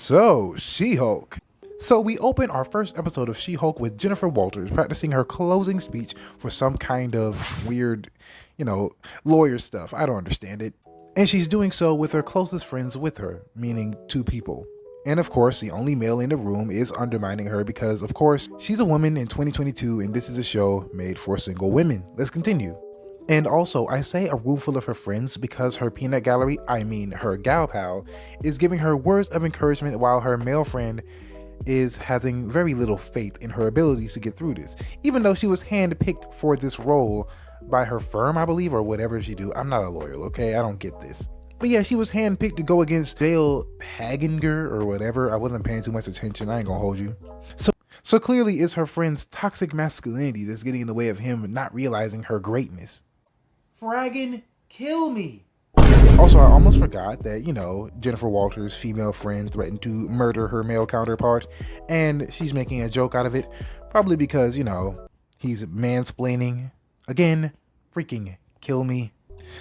So, She-Hulk. So we open our first episode of She-Hulk with Jennifer Walters practicing her closing speech for some kind of weird, lawyer stuff. I don't understand it. And she's doing so with her closest friends with her, meaning two people. And of course, the only male in the room is undermining her because, of course, she's a woman in 2022 and this is a show made for single women. Let's continue. And also, I say a room full of her friends because her peanut gallery, her gal pal, is giving her words of encouragement while her male friend is having very little faith in her abilities to get through this. Even though she was handpicked for this role by her firm, I believe, or whatever she do. I'm not a lawyer, okay? I don't get this. But yeah, she was handpicked to go against Dale Haginger or whatever. I wasn't paying too much attention. I ain't gonna hold you. So clearly it's her friend's toxic masculinity that's getting in the way of him not realizing her greatness. Fraggin' kill me. Also, I almost forgot that, Jennifer Walters' female friend threatened to murder her male counterpart, and she's making a joke out of it, probably because, he's mansplaining. Again, freaking kill me.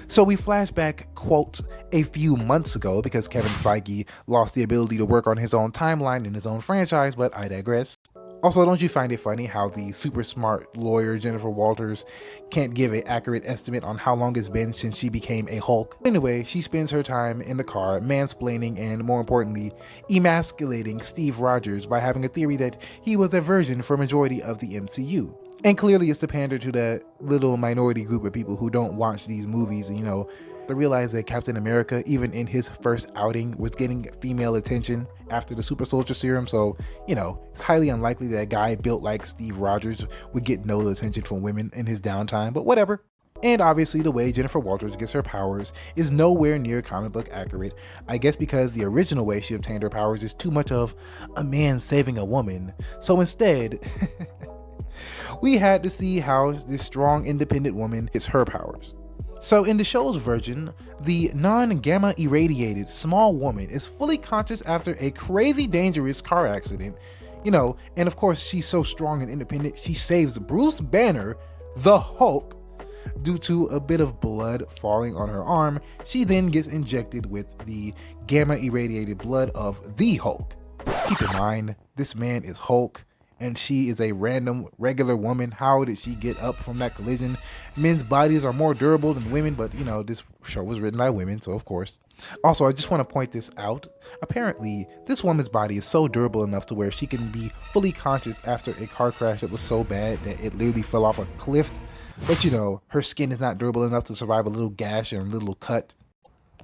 So we flash back, quote, a few months ago because Kevin Feige lost the ability to work on his own timeline in his own franchise, but I digress. Also, don't you find it funny how the super smart lawyer Jennifer Walters can't give an accurate estimate on how long it's been since she became a Hulk? Anyway, she spends her time in the car mansplaining and, more importantly, emasculating Steve Rogers by having a theory that he was a version for a majority of the MCU. And clearly it's to pander to that little minority group of people who don't watch these movies and, to realize that Captain America, even in his first outing, was getting female attention after the super soldier serum. So, it's highly unlikely that a guy built like Steve Rogers would get no attention from women in his downtime, but whatever. And obviously the way Jennifer Walters gets her powers is nowhere near comic book accurate. I guess because the original way she obtained her powers is too much of a man saving a woman. So instead, we had to see how this strong independent woman gets her powers. So in the show's version, the non-gamma irradiated small woman is fully conscious after a crazy dangerous car accident, and of course she's so strong and independent, she saves Bruce Banner, the Hulk, due to a bit of blood falling on her arm. She then gets injected with the gamma irradiated blood of the Hulk. Keep in mind, this man is Hulk, and she is a random, regular woman. How did she get up from that collision? Men's bodies are more durable than women, but this show was written by women, so of course. Also, I just want to point this out. Apparently, this woman's body is so durable enough to where she can be fully conscious after a car crash that was so bad that it literally fell off a cliff. But her skin is not durable enough to survive a little gash and a little cut.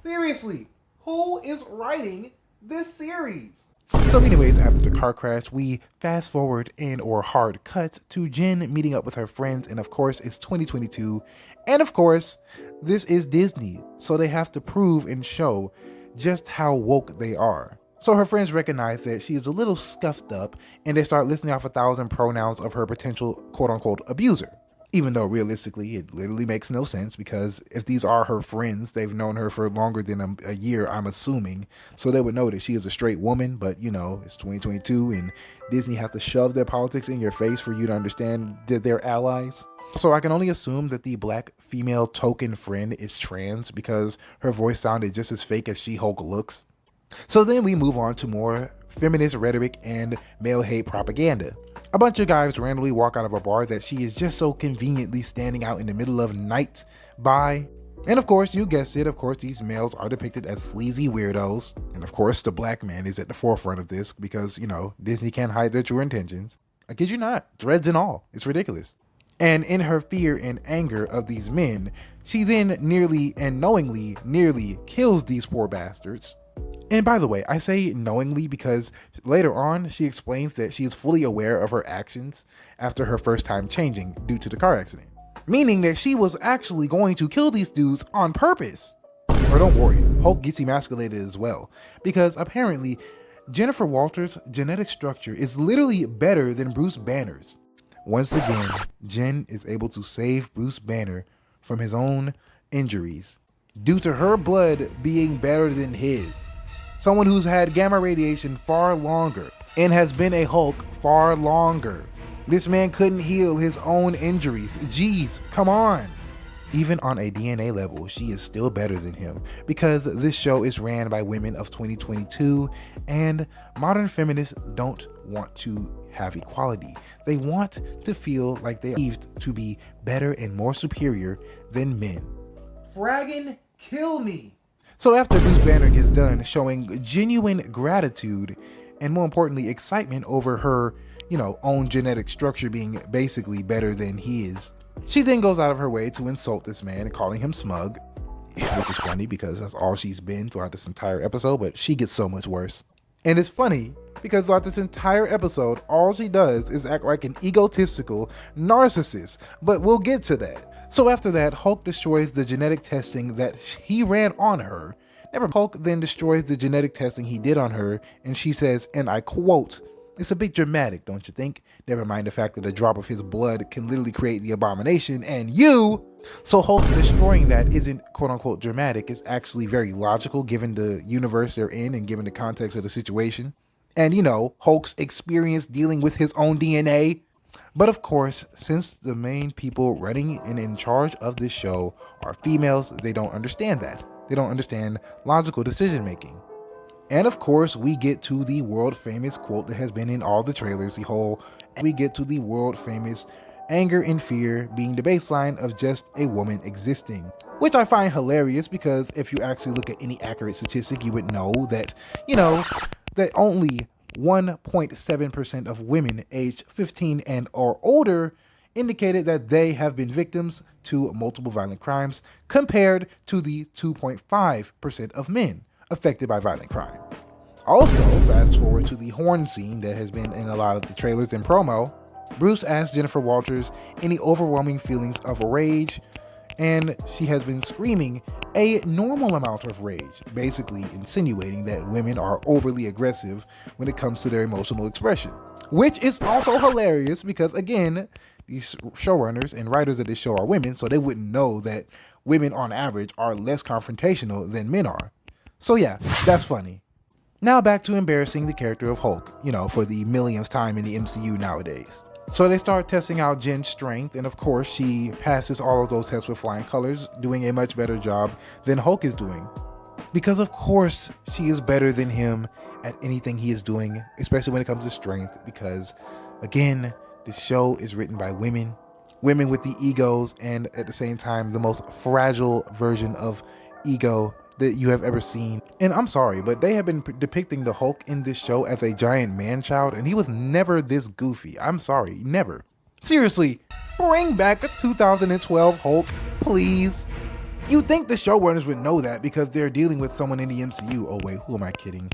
Seriously, who is writing this series? So anyways, after the car crash, we fast forward or hard cut to Jen meeting up with her friends, and of course it's 2022, and of course this is Disney, so they have to prove and show just how woke they are. So her friends recognize that she is a little scuffed up, and they start listing off 1,000 pronouns of her potential quote-unquote abuser. Even though realistically it literally makes no sense, because if these are her friends, they've known her for longer than a year, I'm assuming, so they would know that she is a straight woman. But it's 2022 and Disney have to shove their politics in your face for you to understand that they're allies. So I can only assume that the black female token friend is trans because her voice sounded just as fake as She-Hulk looks. So then we move on to more feminist rhetoric and male hate propaganda. A bunch of guys randomly walk out of a bar that she is just so conveniently standing out in the middle of night by. And of course, you guessed it, these males are depicted as sleazy weirdos. And of course, the black man is at the forefront of this because, Disney can't hide their true intentions. I kid you not, dreads and all. It's ridiculous. And in her fear and anger of these men, she then knowingly kills these poor bastards. And by the way, I say knowingly because later on, she explains that she is fully aware of her actions after her first time changing due to the car accident. Meaning that she was actually going to kill these dudes on purpose. Or don't worry, Hulk gets emasculated as well. Because apparently, Jennifer Walters' genetic structure is literally better than Bruce Banner's. Once again, Jen is able to save Bruce Banner from his own injuries due to her blood being better than his. Someone who's had gamma radiation far longer and has been a Hulk far longer. This man couldn't heal his own injuries. Jeez, come on. Even on a DNA level, she is still better than him because this show is ran by women of 2022 and modern feminists don't want to have equality. They want to feel like they are perceived to be better and more superior than men. Fraggin' kill me. So after Bruce Banner gets done showing genuine gratitude and more importantly excitement over her, own genetic structure being basically better than his, she then goes out of her way to insult this man and calling him smug, which is funny because that's all she's been throughout this entire episode, but she gets so much worse. And it's funny because throughout this entire episode, all she does is act like an egotistical narcissist, but we'll get to that. So after that, Hulk destroys the genetic testing that he ran on her. Hulk then destroys the genetic testing he did on her, and she says, and I quote, "It's a bit dramatic, don't you think? Never mind the fact that a drop of his blood can literally create the abomination, and you..." So Hulk destroying that isn't quote unquote dramatic, it's actually very logical given the universe they're in and given the context of the situation. And Hulk's experience dealing with his own DNA. But of course, since the main people running and in charge of this show are females, they don't understand that. They don't understand logical decision making. And of course, we get to the world famous quote that has been in all the trailers, we get to the world famous anger and fear being the baseline of just a woman existing, which I find hilarious because if you actually look at any accurate statistic, you would know that, that only 1.7% of women aged 15 and or older indicated that they have been victims to multiple violent crimes compared to the 2.5% of men affected by violent crime. Also, fast forward to the horn scene that has been in a lot of the trailers and promo. Bruce asks Jennifer Walters any overwhelming feelings of rage, and she has been screaming a normal amount of rage, basically insinuating that women are overly aggressive when it comes to their emotional expression. Which is also hilarious because, again, these showrunners and writers of this show are women, so they wouldn't know that women on average are less confrontational than men are. So yeah, that's funny. Now back to embarrassing the character of Hulk, for the millionth time in the MCU nowadays. So they start testing out Jen's strength, and of course she passes all of those tests with flying colors, doing a much better job than Hulk is doing. Because of course she is better than him at anything he is doing, especially when it comes to strength, because again, this show is written by women with the egos and at the same time the most fragile version of ego that you have ever seen. And I'm sorry, but they have been depicting the Hulk in this show as a giant man-child, and he was never this goofy. I'm sorry, never. Seriously, bring back a 2012 Hulk, please. You'd think the showrunners would know that because they're dealing with someone in the MCU. Oh wait, who am I kidding?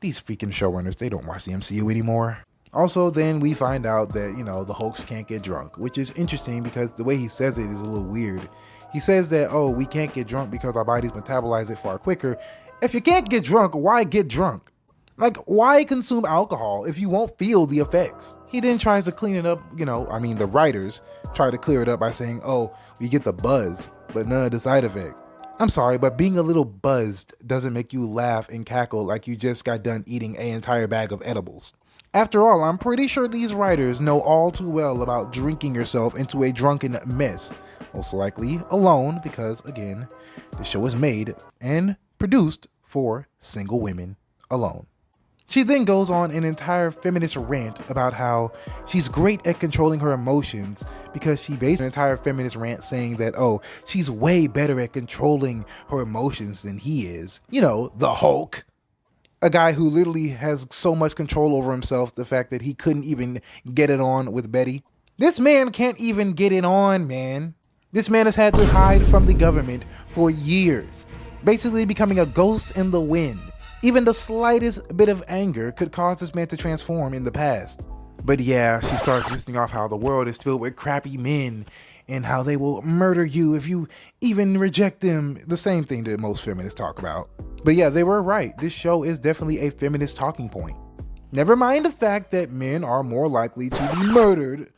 These freaking showrunners, they don't watch the MCU anymore. Also, then we find out that, the Hulks can't get drunk, which is interesting because the way he says it is a little weird. He says that, we can't get drunk because our bodies metabolize it far quicker. If you can't get drunk, why get drunk? Like, why consume alcohol if you won't feel the effects? He then tries to clean it up, the writers try to clear it up by saying, we get the buzz, but none of the side effects. I'm sorry, but being a little buzzed doesn't make you laugh and cackle like you just got done eating an entire bag of edibles. After all, I'm pretty sure these writers know all too well about drinking yourself into a drunken mess. Most likely alone because, again, the show is made and produced for single women alone. She then goes on an entire feminist rant about how she's great at controlling her emotions because she based an entire feminist rant saying that, she's way better at controlling her emotions than he is. The Hulk. A guy who literally has so much control over himself, the fact that he couldn't even get it on with Betty. This man can't even get it on, man. This man has had to hide from the government for years, basically becoming a ghost in the wind. Even the slightest bit of anger could cause this man to transform in the past. But yeah, she starts listing off how the world is filled with crappy men and how they will murder you if you even reject them. The same thing that most feminists talk about. But yeah, they were right. This show is definitely a feminist talking point. Never mind the fact that men are more likely to be murdered,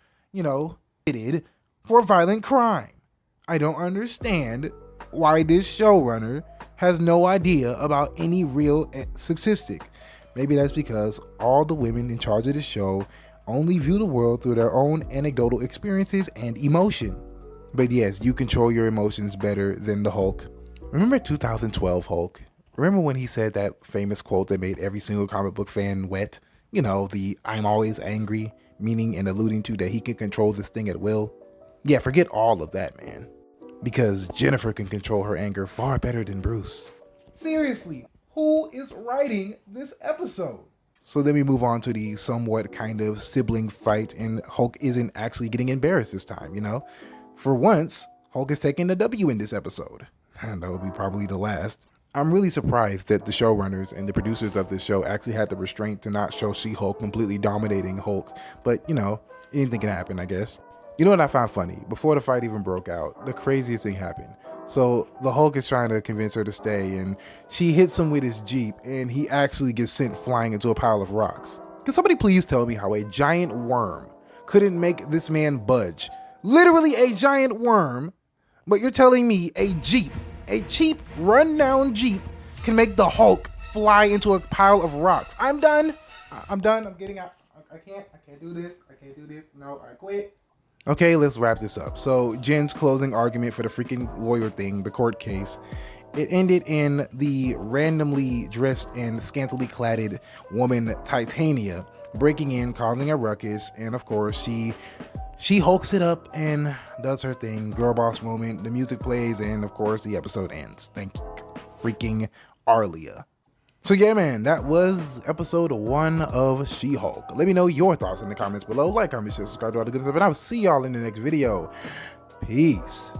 for violent crime. I don't understand why this showrunner has no idea about any real statistic. Maybe that's because all the women in charge of the show only view the world through their own anecdotal experiences and emotion. But yes, you control your emotions better than the Hulk. Remember 2012 Hulk? Remember when he said that famous quote that made every single comic book fan wet? You know, the "I'm always angry," meaning and alluding to that he can control this thing at will. Yeah, forget all of that, man. Because Jennifer can control her anger far better than Bruce. Seriously, who is writing this episode? So then we move on to the somewhat kind of sibling fight, and Hulk isn't actually getting embarrassed this time, you know? For once, Hulk is taking the W in this episode. And that would be probably the last. I'm really surprised that the showrunners and the producers of this show actually had the restraint to not show She-Hulk completely dominating Hulk. But, you know, anything can happen, I guess. You know what I found funny? Before the fight even broke out, the craziest thing happened. So the Hulk is trying to convince her to stay, and she hits him with his Jeep, and he actually gets sent flying into a pile of rocks. Can somebody please tell me how a giant worm couldn't make this man budge? Literally a giant worm, but you're telling me a Jeep, a cheap, run-down Jeep, can make the Hulk fly into a pile of rocks. I'm done. I'm getting out. I can't do this. No, I quit. Okay, let's wrap this up. So Jen's closing argument for the freaking lawyer thing, the court case, it ended in the randomly dressed and scantily cladded woman Titania breaking in, causing a ruckus, and of course she hulks it up and does her thing. Girl boss moment. The music plays, and of course the episode ends. Thank you, freaking Arlia. So yeah, man, that was episode 1 of She-Hulk. Let me know your thoughts in the comments below. Like, comment, share, subscribe to all the good stuff, and I'll see y'all in the next video. Peace.